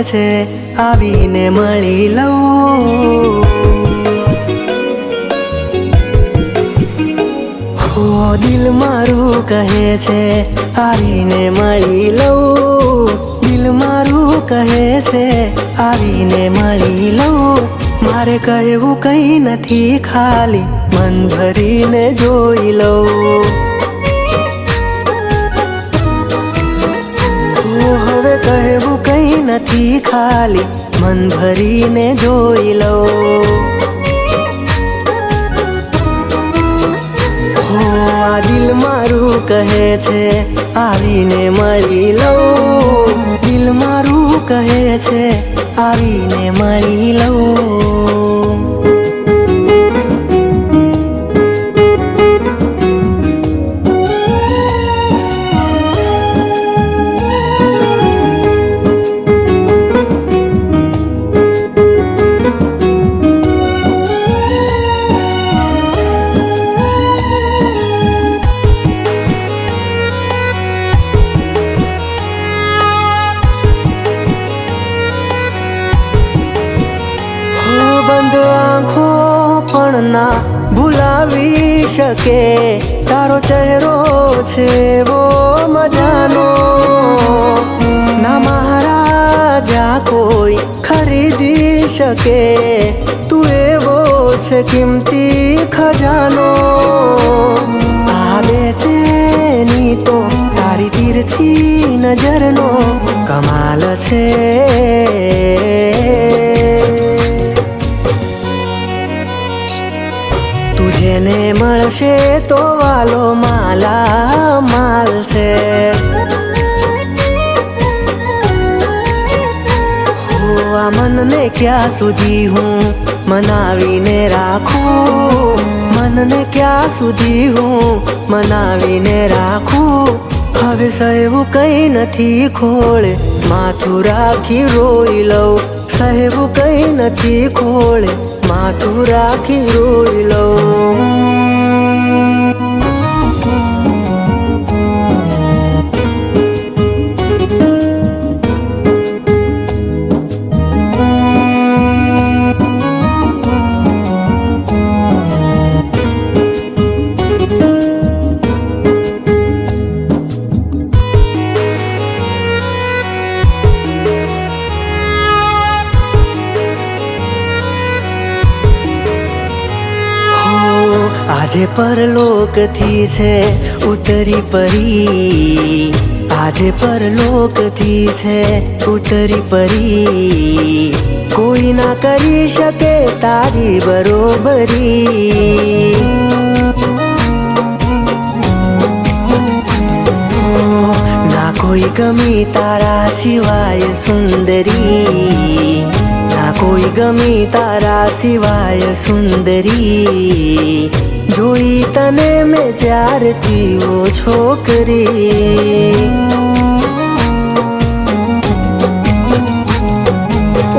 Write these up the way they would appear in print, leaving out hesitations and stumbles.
છે આવીને મળી લઉં। ઓ દિલ મારું કહે છે આવીને મળી લઉં। દિલ મારું કહે છે આવીને મળી લઉં। મારે કહેવું કંઈ નથી ખાલી મન ભરીને જોઈ લઉં। હવે કહેવું કંઈ નથી ખાલી મન ભરીને જોઈ લઉં। આ દિલ મારું કહે છે આવીને મળી લઉં। દિલ મારું કહે છે આવીને મળી લઉં। બંધ આંખો પણ ના ભૂલાવી શકે તારો ચહેરો છે એવો મજાનો। ના મહારાજા કોઈ ખરીદી શકે તું એવો છે કિંમતી ખજાનો। આવે છે ની તો તારી તીરછી નજરનો કમાલ છે। જેને મળશે તો વાલો માલા માલ છે। આ મનને ક્યાં સુધી હું મનાવીને રાખું। મનને ક્યાં સુધી હું મનાવીને રાખું। હવે સહેવું કંઈ નથી ખોળે માથું રાખી રોઈ લઉં। સહેવું કંઈ નથી ખોળે માથું રાખી રોઈ લઉં। આજે પરલોકથી છે ઉતરી પરી। આજે પરલોકથી છે ઉતરી પરી। કોઈ ના કરી શકે તારી બરોબરી। ના કોઈ ગમી તારા સિવાય સુંદરી। ના કોઈ ગમી તારા સિવાય સુંદરી। જોઈ તને મેં જ્યારથી ઓ છોકરી।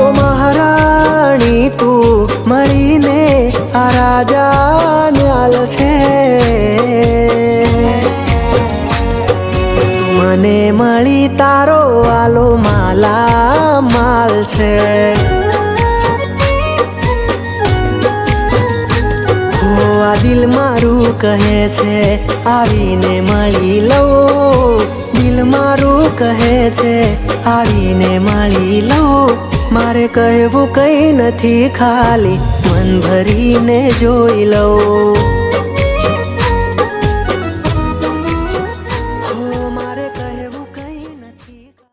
ઓ મહારાણી તું મળીને આ રાજા ન્યાલ છે। મને મળી તારો વાલો માલા માલ છે। આ દિલ મારું કહે છે આવીને મળી લઉં। દિલ મારું કહે છે આવીને મળી લઉં। મારે કહેવું કંઈ નથી ખાલી મન ભરીને જોઈ લઉં।